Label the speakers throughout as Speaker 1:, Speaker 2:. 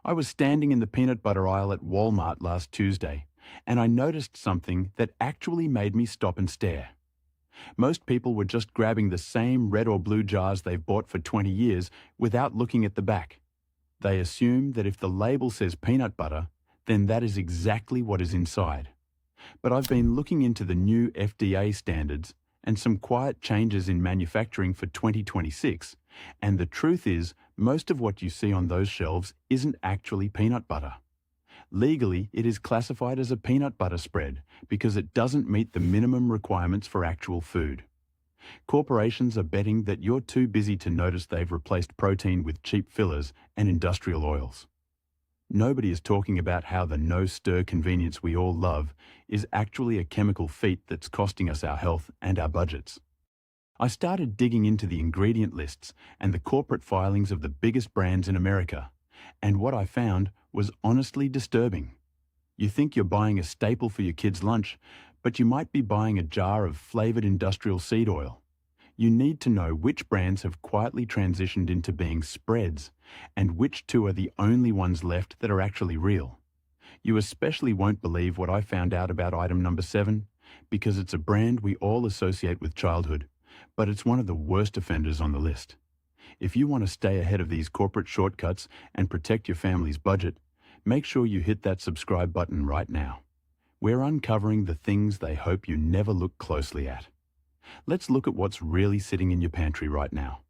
Speaker 1: I was standing in the peanut butter aisle at Walmart last Tuesday, and I noticed something that actually made me stop and stare. Most people were just grabbing the same red or blue jars they've bought for 20 years without looking at the back. They assume that if the label says peanut butter, then that is exactly what is inside. But I've been looking into the new FDA standards and some quiet changes in manufacturing for 2026, and the truth is, most of what you see on those shelves isn't actually peanut butter. Legally, it is classified as a peanut butter spread because it doesn't meet the minimum requirements for actual food. Corporations are betting that you're too busy to notice they've replaced protein with cheap fillers and industrial oils. Nobody is talking about how the no-stir convenience we all love is actually a chemical feat that's costing us our health and our budgets. I started digging into the ingredient lists and the corporate filings of the biggest brands in America, and what I found was honestly disturbing. You think you're buying a staple for your kid's lunch, but you might be buying a jar of flavored industrial seed oil. You need to know which brands have quietly transitioned into being spreads, and which two are the only ones left that are actually real. You especially won't believe what I found out about item number 7, because it's a brand we all associate with childhood, but it's one of the worst offenders on the list. If you want to stay ahead of these corporate shortcuts and protect your family's budget, make sure you hit that subscribe button right now. We're uncovering the things they hope you never look closely at. Let's look at what's really sitting in your pantry right now.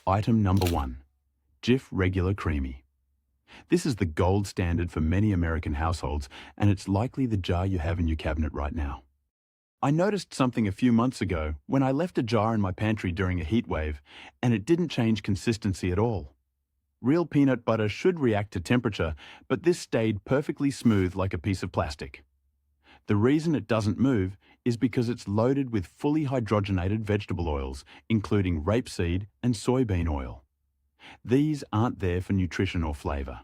Speaker 1: Item number 1. Jif Regular Creamy. This is the gold standard for many American households, and it's likely the jar you have in your cabinet right now. I noticed something a few months ago when I left a jar in my pantry during a heat wave, and it didn't change consistency at all. Real peanut butter should react to temperature, but this stayed perfectly smooth like a piece of plastic. The reason it doesn't move is because it's loaded with fully hydrogenated vegetable oils, including rapeseed and soybean oil. These aren't there for nutrition or flavor.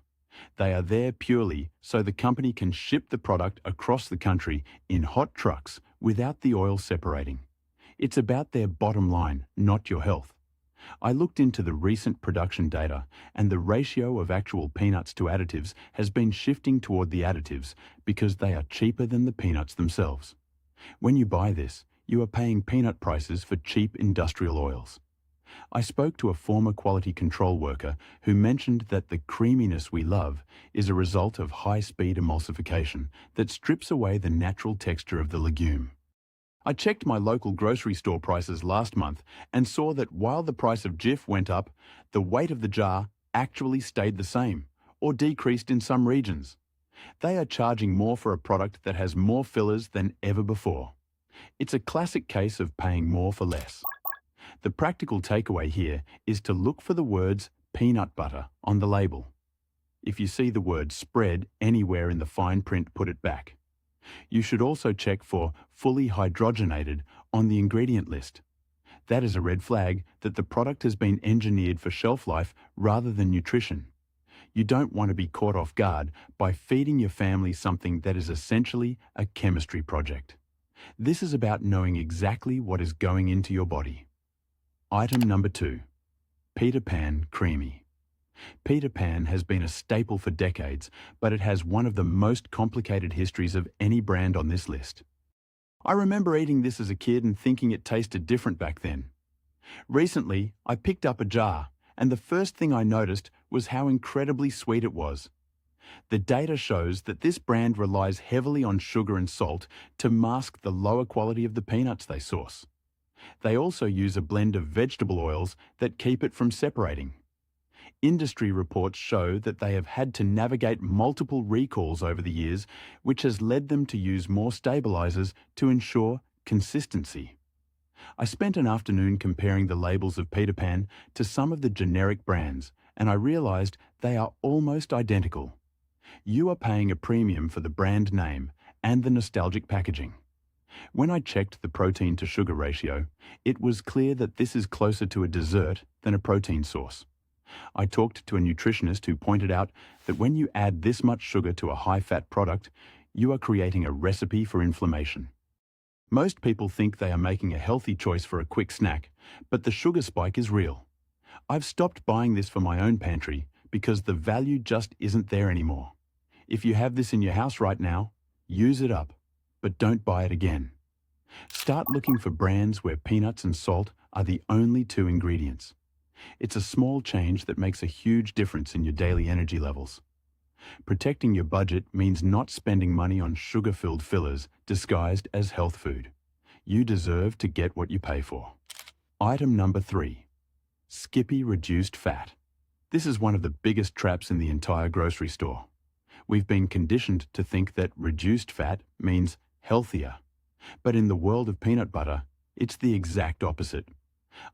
Speaker 1: They are there purely so the company can ship the product across the country in hot trucks without the oil separating. It's about their bottom line, not your health. I looked into the recent production data, and the ratio of actual peanuts to additives has been shifting toward the additives because they are cheaper than the peanuts themselves. When you buy this, you are paying peanut prices for cheap industrial oils. I spoke to a former quality control worker who mentioned that the creaminess we love is a result of high-speed emulsification that strips away the natural texture of the legume. I checked my local grocery store prices last month and saw that while the price of Jif went up, the weight of the jar actually stayed the same, or decreased in some regions. They are charging more for a product that has more fillers than ever before. It's a classic case of paying more for less. The practical takeaway here is to look for the words peanut butter on the label. If you see the word spread anywhere in the fine print, put it back. You should also check for fully hydrogenated on the ingredient list. That is a red flag that the product has been engineered for shelf life rather than nutrition. You don't want to be caught off guard by feeding your family something that is essentially a chemistry project. This is about knowing exactly what is going into your body. Item number 2. Peter Pan Creamy. Peter Pan has been a staple for decades, but it has one of the most complicated histories of any brand on this list. I remember eating this as a kid and thinking it tasted different back then. Recently, I picked up a jar, and the first thing I noticed was how incredibly sweet it was. The data shows that this brand relies heavily on sugar and salt to mask the lower quality of the peanuts they source. They also use a blend of vegetable oils that keep it from separating. Industry reports show that they have had to navigate multiple recalls over the years, which has led them to use more stabilizers to ensure consistency. I spent an afternoon comparing the labels of Peter Pan to some of the generic brands, and I realized they are almost identical. You are paying a premium for the brand name and the nostalgic packaging. When I checked the protein to sugar ratio, it was clear that this is closer to a dessert than a protein source. I talked to a nutritionist who pointed out that when you add this much sugar to a high-fat product, you are creating a recipe for inflammation. Most people think they are making a healthy choice for a quick snack, but the sugar spike is real. I've stopped buying this for my own pantry because the value just isn't there anymore. If you have this in your house right now, use it up, but don't buy it again. Start looking for brands where peanuts and salt are the only two ingredients. It's a small change that makes a huge difference in your daily energy levels. Protecting your budget means not spending money on sugar-filled fillers disguised as health food. You deserve to get what you pay for. Item number 3. Skippy reduced fat. This is one of the biggest traps in the entire grocery store. We've been conditioned to think that reduced fat means healthier. But in the world of peanut butter, it's the exact opposite.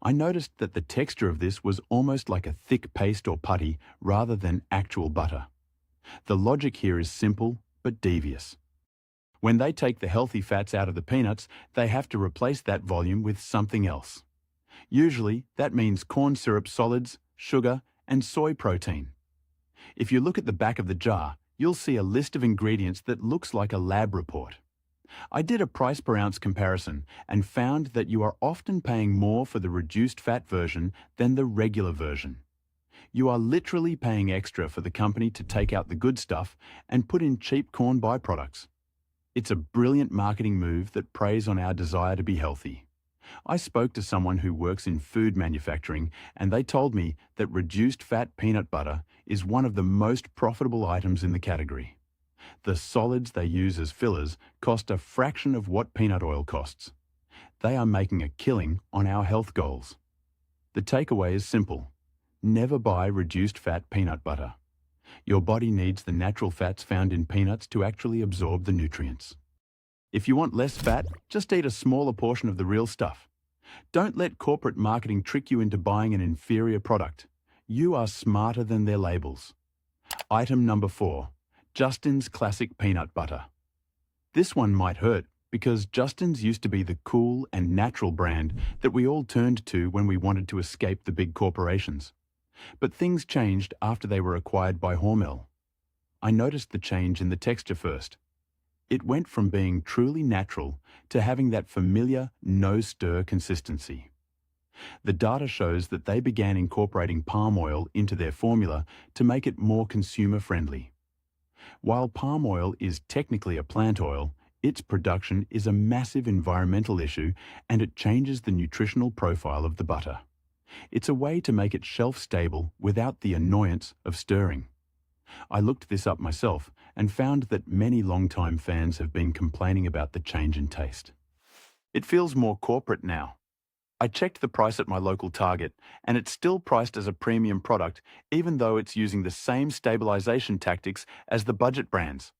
Speaker 1: I noticed that the texture of this was almost like a thick paste or putty rather than actual butter. The logic here is simple but devious. When they take the healthy fats out of the peanuts, they have to replace that volume with something else. Usually, that means corn syrup solids, sugar, and soy protein. If you look at the back of the jar, you'll see a list of ingredients that looks like a lab report. I did a price per ounce comparison and found that you are often paying more for the reduced fat version than the regular version. You are literally paying extra for the company to take out the good stuff and put in cheap corn byproducts. It's a brilliant marketing move that preys on our desire to be healthy. I spoke to someone who works in food manufacturing, and they told me that reduced fat peanut butter is one of the most profitable items in the category. The solids they use as fillers cost a fraction of what peanut oil costs. They are making a killing on our health goals. The takeaway is simple. Never buy reduced fat peanut butter. Your body needs the natural fats found in peanuts to actually absorb the nutrients. If you want less fat, just eat a smaller portion of the real stuff. Don't let corporate marketing trick you into buying an inferior product. You are smarter than their labels. Item number 4. Justin's Classic Peanut Butter. This one might hurt because Justin's used to be the cool and natural brand that we all turned to when we wanted to escape the big corporations. But things changed after they were acquired by Hormel. I noticed the change in the texture first. It went from being truly natural to having that familiar, no-stir consistency. The data shows that they began incorporating palm oil into their formula to make it more consumer-friendly. While palm oil is technically a plant oil, its production is a massive environmental issue and it changes the nutritional profile of the butter. It's a way to make it shelf-stable without the annoyance of stirring. I looked this up myself and found that many long-time fans have been complaining about the change in taste. It feels more corporate now. I checked the price at my local Target, and it's still priced as a premium product, even though it's using the same stabilization tactics as the budget brands.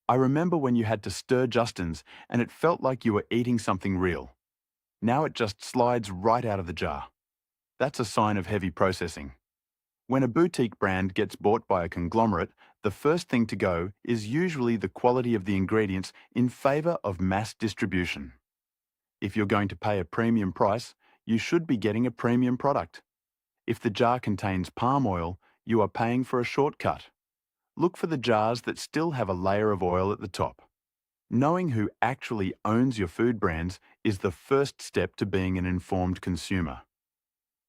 Speaker 1: I remember when you had to stir Justin's, and it felt like you were eating something real. Now it just slides right out of the jar. That's a sign of heavy processing. When a boutique brand gets bought by a conglomerate, the first thing to go is usually the quality of the ingredients in favor of mass distribution. If you're going to pay a premium price, you should be getting a premium product. If the jar contains palm oil, you are paying for a shortcut. Look for the jars that still have a layer of oil at the top. Knowing who actually owns your food brands is the first step to being an informed consumer.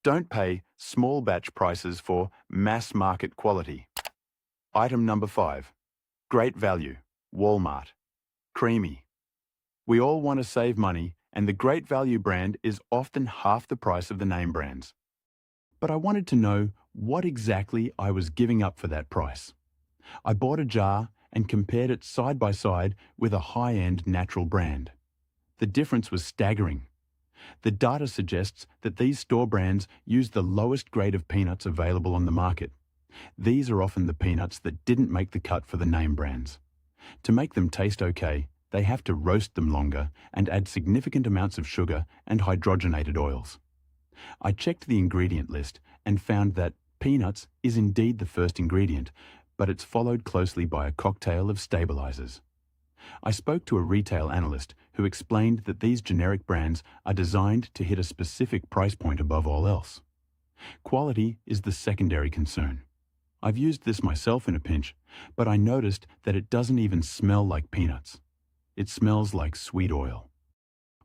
Speaker 1: Don't pay small batch prices for mass market quality. Item number 5. Great value. Walmart. Creamy. We all want to save money, and the Great Value brand is often half the price of the name brands. But I wanted to know what exactly I was giving up for that price. I bought a jar and compared it side by side with a high-end natural brand. The difference was staggering. The data suggests that these store brands use the lowest grade of peanuts available on the market. These are often the peanuts that didn't make the cut for the name brands. To make them taste okay, they have to roast them longer and add significant amounts of sugar and hydrogenated oils. I checked the ingredient list and found that peanuts is indeed the first ingredient, but it's followed closely by a cocktail of stabilizers. I spoke to a retail analyst who explained that these generic brands are designed to hit a specific price point above all else. Quality is the secondary concern. I've used this myself in a pinch, but I noticed that it doesn't even smell like peanuts. It smells like sweet oil.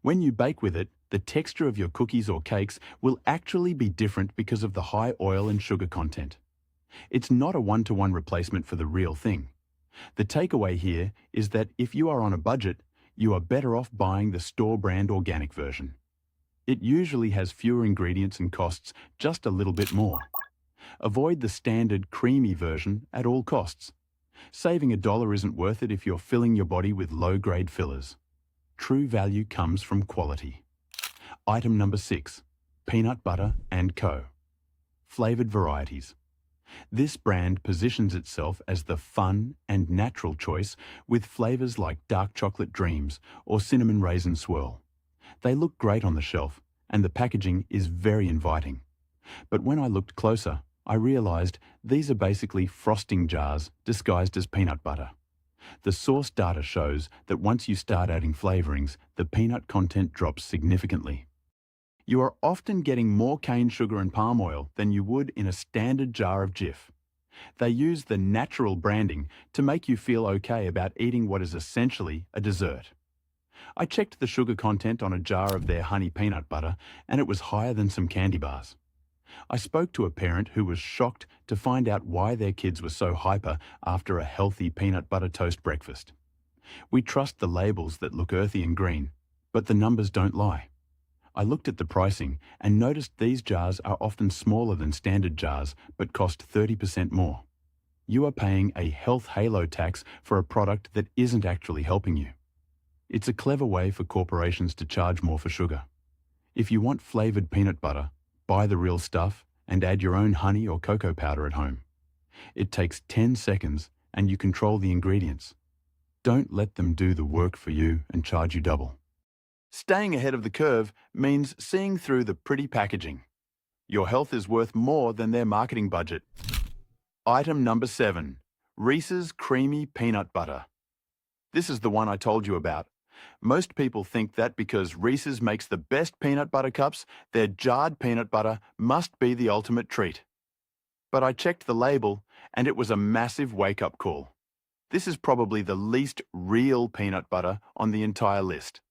Speaker 1: When you bake with it, the texture of your cookies or cakes will actually be different because of the high oil and sugar content. It's not a one-to-one replacement for the real thing. The takeaway here is that if you are on a budget, you are better off buying the store brand organic version. It usually has fewer ingredients and costs just a little bit more. Avoid the standard creamy version at all costs. Saving $1 isn't worth it if you're filling your body with low-grade fillers. True value comes from quality. Item number 6. Peanut Butter & Co. Flavored varieties. This brand positions itself as the fun and natural choice with flavors like dark chocolate dreams or cinnamon raisin swirl. They look great on the shelf, and the packaging is very inviting. But when I looked closer, I realized these are basically frosting jars disguised as peanut butter. The source data shows that once you start adding flavorings, the peanut content drops significantly. You are often getting more cane sugar and palm oil than you would in a standard jar of Jif. They use the natural branding to make you feel okay about eating what is essentially a dessert. I checked the sugar content on a jar of their honey peanut butter, and it was higher than some candy bars. I spoke to a parent who was shocked to find out why their kids were so hyper after a healthy peanut butter toast breakfast. We trust the labels that look earthy and green, but the numbers don't lie. I looked at the pricing and noticed these jars are often smaller than standard jars but cost 30% more. You are paying a health halo tax for a product that isn't actually helping you. It's a clever way for corporations to charge more for sugar. If you want flavored peanut butter, buy the real stuff and add your own honey or cocoa powder at home. It takes 10 seconds and you control the ingredients. Don't let them do the work for you and charge you double. Staying ahead of the curve means seeing through the pretty packaging. Your health is worth more than their marketing budget. Item number 7. Reese's Creamy Peanut Butter. This is the one I told you about. Most people think that because Reese's makes the best peanut butter cups, their jarred peanut butter must be the ultimate treat. But I checked the label, and it was a massive wake-up call. This is probably the least real peanut butter on the entire list.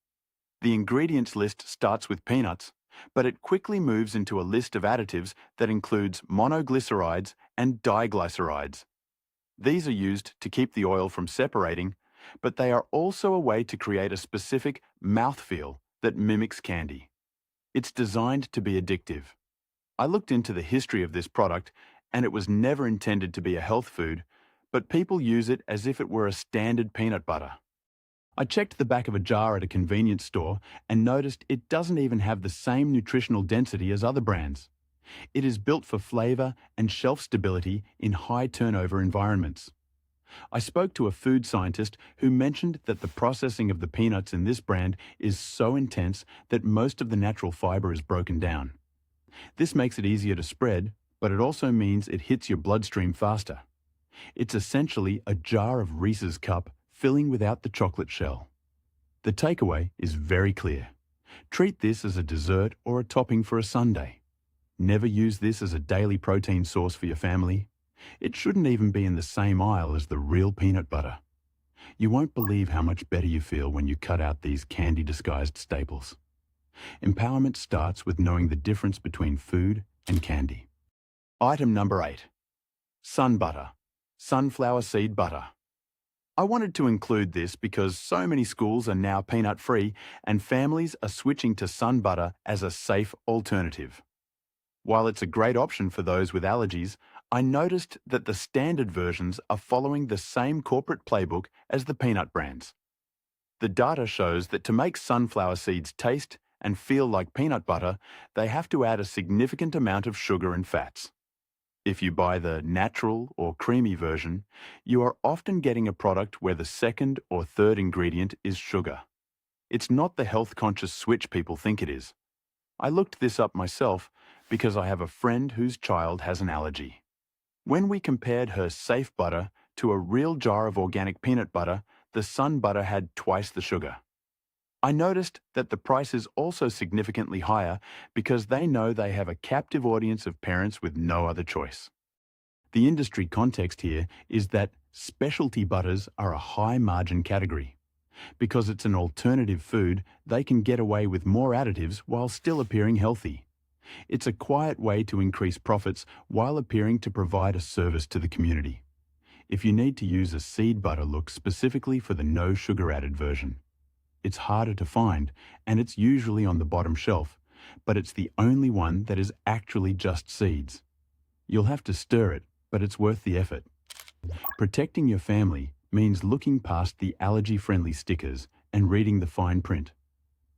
Speaker 1: The ingredients list starts with peanuts, but it quickly moves into a list of additives that includes monoglycerides and diglycerides. These are used to keep the oil from separating, but they are also a way to create a specific mouthfeel that mimics candy. It's designed to be addictive. I looked into the history of this product, and it was never intended to be a health food, but people use it as if it were a standard peanut butter. I checked the back of a jar at a convenience store and noticed it doesn't even have the same nutritional density as other brands. It is built for flavor and shelf stability in high turnover environments. I spoke to a food scientist who mentioned that the processing of the peanuts in this brand is so intense that most of the natural fiber is broken down. This makes it easier to spread, but it also means it hits your bloodstream faster. It's essentially a jar of Reese's Cup filling without the chocolate shell. The takeaway is very clear. Treat this as a dessert or a topping for a sundae. Never use this as a daily protein source for your family. It shouldn't even be in the same aisle as the real peanut butter. You won't believe how much better you feel when you cut out these candy-disguised staples. Empowerment starts with knowing the difference between food and candy. Item number 8. Sun Butter. Sunflower seed butter. I wanted to include this because so many schools are now peanut-free and families are switching to sun butter as a safe alternative. While it's a great option for those with allergies, I noticed that the standard versions are following the same corporate playbook as the peanut brands. The data shows that to make sunflower seeds taste and feel like peanut butter, they have to add a significant amount of sugar and fats. If you buy the natural or creamy version, you are often getting a product where the second or third ingredient is sugar. It's not the health-conscious switch people think it is. I looked this up myself because I have a friend whose child has an allergy. When we compared her safe butter to a real jar of organic peanut butter, the Sun Butter had twice the sugar. I noticed that the price is also significantly higher because they know they have a captive audience of parents with no other choice. The industry context here is that specialty butters are a high-margin category. Because it's an alternative food, they can get away with more additives while still appearing healthy. It's a quiet way to increase profits while appearing to provide a service to the community. If you need to use a seed butter, look specifically for the no sugar added version. It's harder to find, and it's usually on the bottom shelf, but it's the only one that is actually just seeds. You'll have to stir it, but it's worth the effort. Protecting your family means looking past the allergy-friendly stickers and reading the fine print.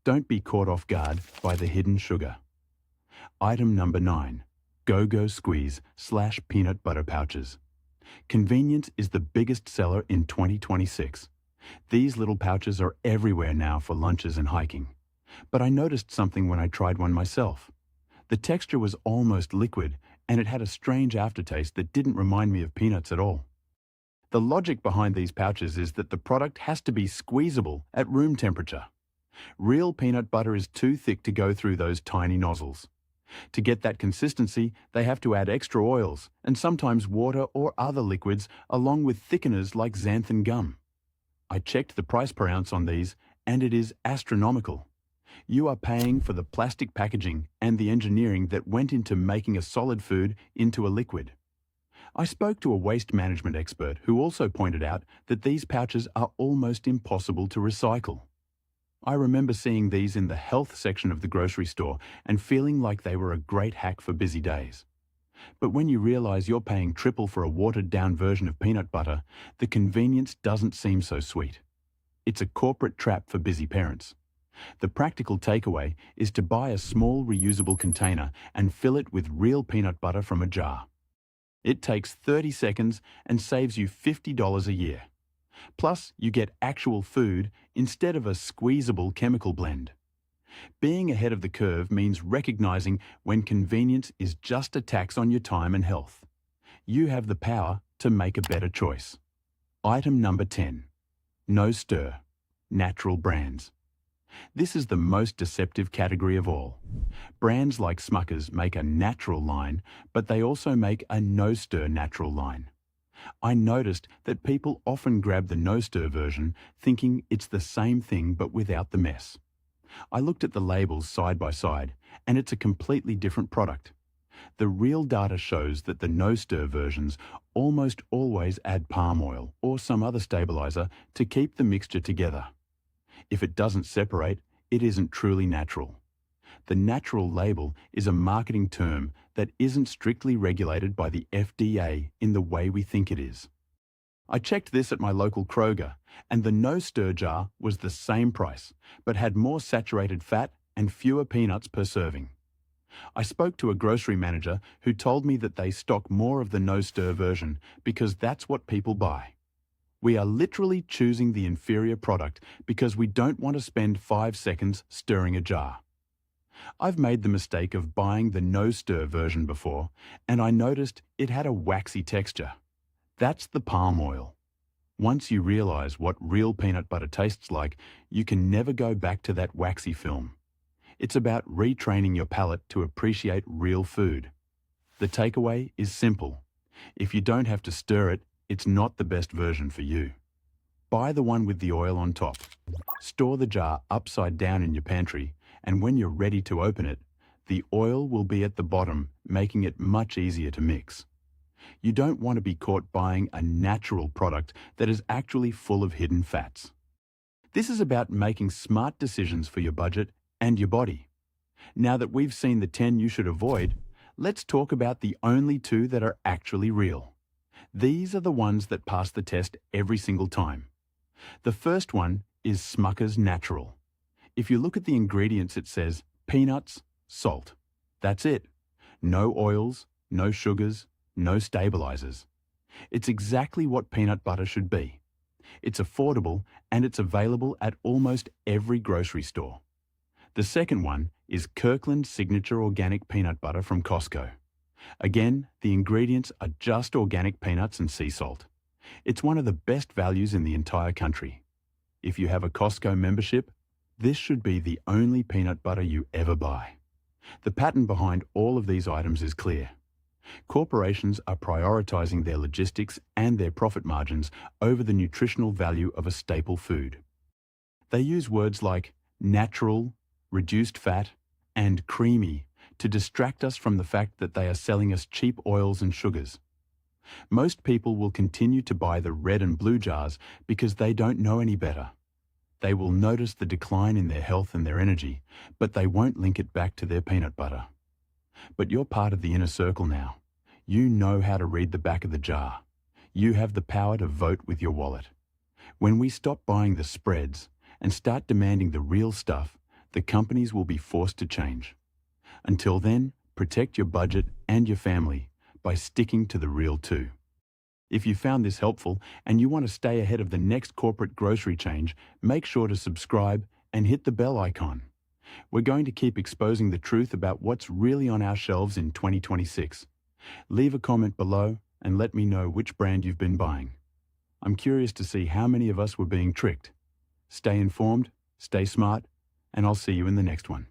Speaker 1: Don't be caught off guard by the hidden sugar. Item number 9. Go-Go Squeeze / peanut butter pouches. Convenience is the biggest seller in 2026. These little pouches are everywhere now for lunches and hiking. But I noticed something when I tried one myself. The texture was almost liquid, and it had a strange aftertaste that didn't remind me of peanuts at all. The logic behind these pouches is that the product has to be squeezable at room temperature. Real peanut butter is too thick to go through those tiny nozzles. To get that consistency, they have to add extra oils and sometimes water or other liquids along with thickeners like xanthan gum. I checked the price per ounce on these, and it is astronomical. You are paying for the plastic packaging and the engineering that went into making a solid food into a liquid. I spoke to a waste management expert who also pointed out that these pouches are almost impossible to recycle. I remember seeing these in the health section of the grocery store and feeling like they were a great hack for busy days. But when you realize you're paying triple for a watered-down version of peanut butter, the convenience doesn't seem so sweet. It's a corporate trap for busy parents. The practical takeaway is to buy a small reusable container and fill it with real peanut butter from a jar. It takes 30 seconds and saves you $50 a year. Plus, you get actual food instead of a squeezable chemical blend. Being ahead of the curve means recognizing when convenience is just a tax on your time and health. You have the power to make a better choice. Item number 10. No Stir. Natural brands. This is the most deceptive category of all. Brands like Smucker's make a natural line, but they also make a no-stir natural line. I noticed that people often grab the no-stir version thinking it's the same thing but without the mess. I looked at the labels side by side, and it's a completely different product. The real data shows that the no-stir versions almost always add palm oil or some other stabilizer to keep the mixture together. If it doesn't separate, it isn't truly natural. The natural label is a marketing term that isn't strictly regulated by the FDA in the way we think it is. I checked this at my local Kroger, and the no-stir jar was the same price, but had more saturated fat and fewer peanuts per serving. I spoke to a grocery manager who told me that they stock more of the no-stir version because that's what people buy. We are literally choosing the inferior product because we don't want to spend 5 seconds stirring a jar. I've made the mistake of buying the no-stir version before, and I noticed it had a waxy texture. That's the palm oil. Once you realize what real peanut butter tastes like, you can never go back to that waxy film. It's about retraining your palate to appreciate real food. The takeaway is simple. If you don't have to stir it, it's not the best version for you. Buy the one with the oil on top. Store the jar upside down in your pantry, and when you're ready to open it, the oil will be at the bottom, making it much easier to mix. You don't want to be caught buying a natural product that is actually full of hidden fats. This is about making smart decisions for your budget and your body. Now that we've seen the 10 you should avoid, let's talk about the only 2 that are actually real. These are the ones that pass the test every single time. The first one is Smucker's Natural. If you look at the ingredients, it says peanuts, salt. That's it. No oils, no sugars, no stabilizers. It's exactly what peanut butter should be. It's affordable and it's available at almost every grocery store. The second one is Kirkland Signature Organic Peanut Butter from Costco. Again, the ingredients are just organic peanuts and sea salt. It's one of the best values in the entire country. If you have a Costco membership, this should be the only peanut butter you ever buy. The pattern behind all of these items is clear. Corporations are prioritizing their logistics and their profit margins over the nutritional value of a staple food. They use words like natural, reduced fat, and creamy to distract us from the fact that they are selling us cheap oils and sugars. Most people will continue to buy the red and blue jars because they don't know any better. They will notice the decline in their health and their energy, but they won't link it back to their peanut butter. But you're part of the inner circle now. You know how to read the back of the jar. You have the power to vote with your wallet. When we stop buying the spreads and start demanding the real stuff, the companies will be forced to change. Until then, protect your budget and your family by sticking to the real too. If you found this helpful and you want to stay ahead of the next corporate grocery change, make sure to subscribe and hit the bell icon. We're going to keep exposing the truth about what's really on our shelves in 2026. Leave a comment below and let me know which brand you've been buying. I'm curious to see how many of us were being tricked. Stay informed, stay smart, and I'll see you in the next one.